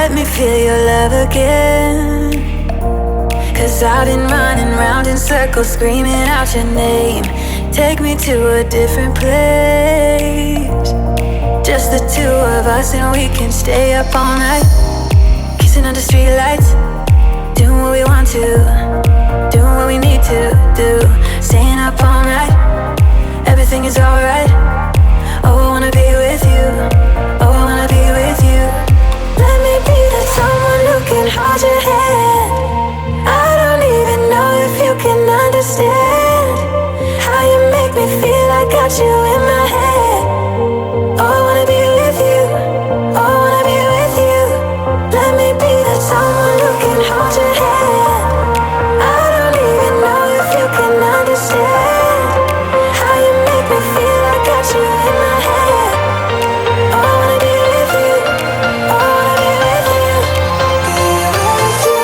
Let me feel your love again. 'Cause I've been running round in circles, screaming out your name. Take me to a different place. Just the two of us and we can stay up all night, kissing under streetlights, doing what we want to, doing what we need to do. Staying up all night, everything is alright. Oh, I wanna be with you. Oh, I wanna be with you. Let me be the someone who can hold your hand. I don't even know if you can understand how you make me feel. I got you in my head. Oh, I wanna be with you. Oh, I wanna be with you. Let me be the someone who can hold your hand. I don't even know if you can understand how you make me feel. I got you in my head. Oh, I wanna be with you. Oh, I wanna be with you. Be with you.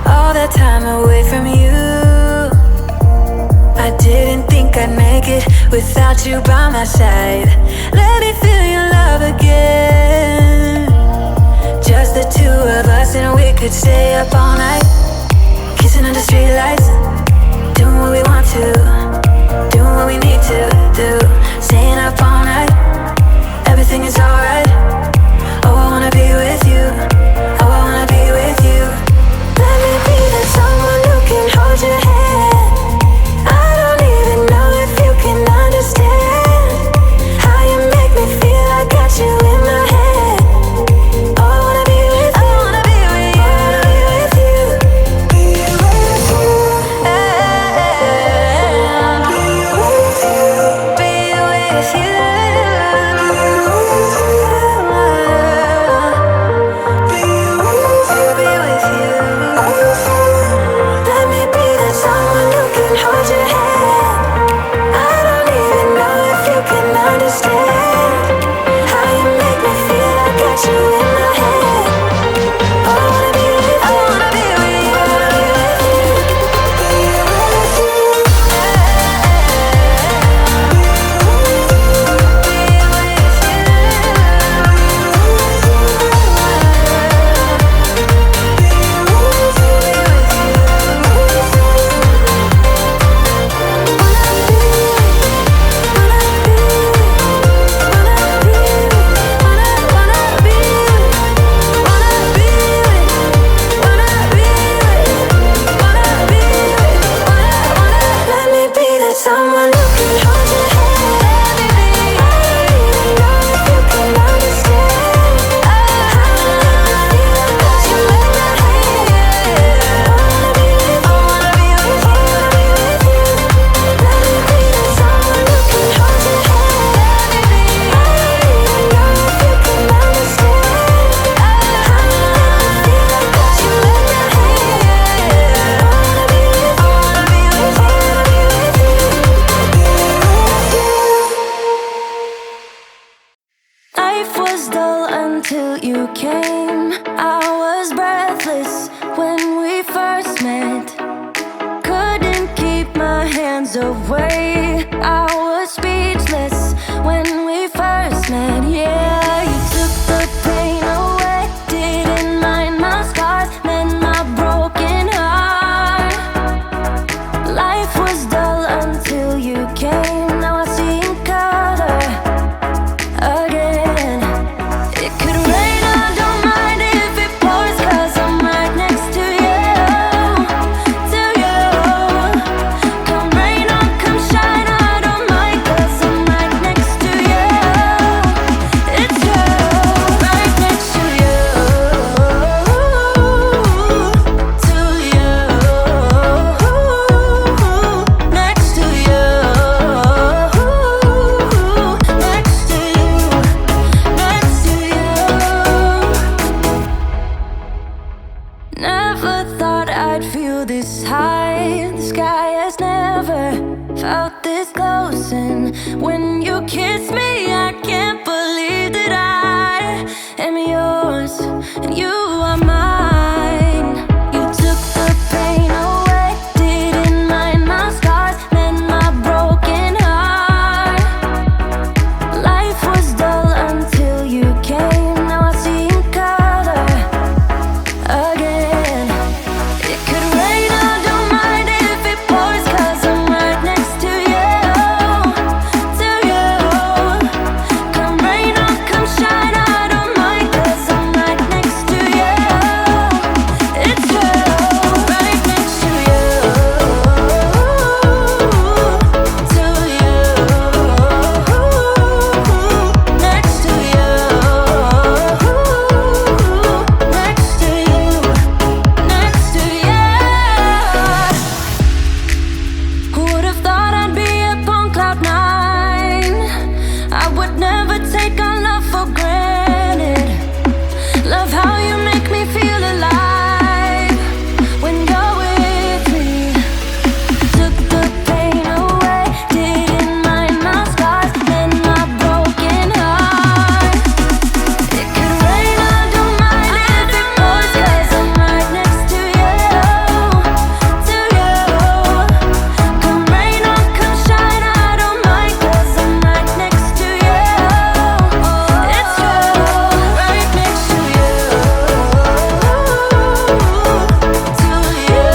All that time away from you, I didn't think I'd make it without you by my side. Let me feel your love again. Just the two of us and we could stay up all night, kissing under streetlights, doing what we want to, doing what we need to do. Staying up all night, everything is alright. Oh, I wanna be with you. Oh, I wanna be with you. Let me be the someone who can hold your hand. I don't even know if you can understand how you make me feel. I got you in my head. Oh, I wanna be with you. I wanna be with you. I wanna be with you. Be with you. Be with you. Be with you. Let me be the someone who can hold your hand. I don't even know if you can understand how you make me feel. I got you in my head. Oh, I wanna be with you. I wanna be with you. I wanna be with you. Be with you. Let me be the someone who can hold your hand. I don't even know if you can understand how you make me feel. I got you in my head. I wanna be with you. I wanna be with you. Let me be the someone who can hold your hand. I don't even know if you can understand how you make me feel. I got you in my head. I wanna be with you. I wanna be with you. I wanna be with you. Life was dull until you came. I was breathless when we first met. Couldn't keep my hands away. I was speechless when we first met. Yeah, you took the pain away. Didn't mind my scars, mend my broken heart. Life was dull until you came. Now I see in color again. It could rain, I don't mind if it pours, 'cause I'm right next to you, to you. Come rain or come shine, is close, and when you kiss me, I can't believe that I am yours and you are mine. You took the pain away, didn't mind my scars, mend my broken heart. Life was dull until you came. Now I see in color again. It could rain, I don't mind if it pours, 'cause I'm right next to you, to you. Come rain or come shine, I don't mind, 'cause I'm right next to you. It's you, right next to you, to you, next to you, next to you, next to you. Who would have thought I'd be up on cloud nine? I would never take our love for granted. Love how you make me feel alive when you're with me. Took the pain away, didn't mind my scars, mend my broken heart. It could rain, I don't mind if it pours, 'cause I'm right next to you, to you. Come rain or come shine, I don't mind, 'cause I'm right next to you. It's you, right next to you, to you,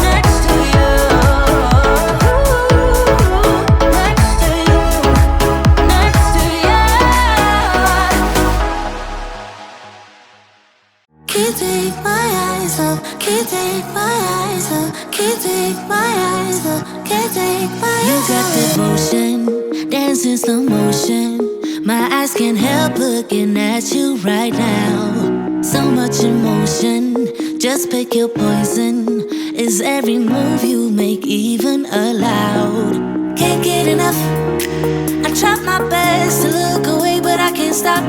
next to you, next to you, next to you. Can't take my eyes off, can't take my eyes off, can't take my eyes off, can't take my eyes off. You got devotion, dance in slow motion. My eyes can't help looking at you right now. So much emotion, just pick your poison. Is every move you make even allowed? Can't get enough. I try my best to look away, but I can't stop.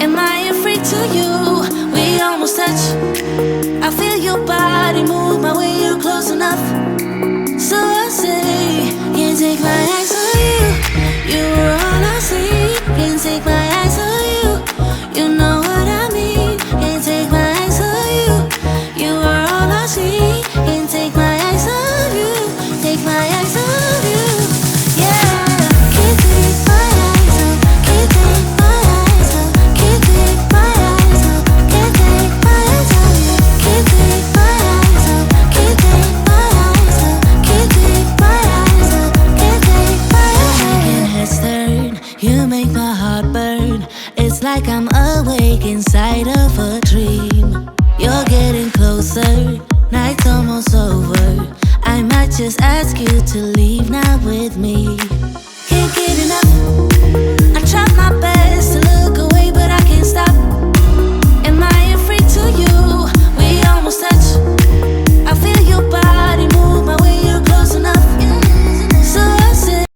Am I afraid to you? We almost touch. I feel your body move my way, you're close enough. So I say, can't take my eyes on you. You were all I see. Can't take my eyes on you. You know what I mean. Can't take my eyes on you. You were all I see. Can't take my eyes on you. Take my eyes on you. Yeah. Can't take my eyes off. Can't take my eyes off. Can't take my eyes off. Can't take my eyes on you. Can't take my eyes off. Can't take my eyes off. Can't take my eyes off. Can't take my eyes off. Making heads turn, you make my heart burn. It's like I'm awake inside of a dream.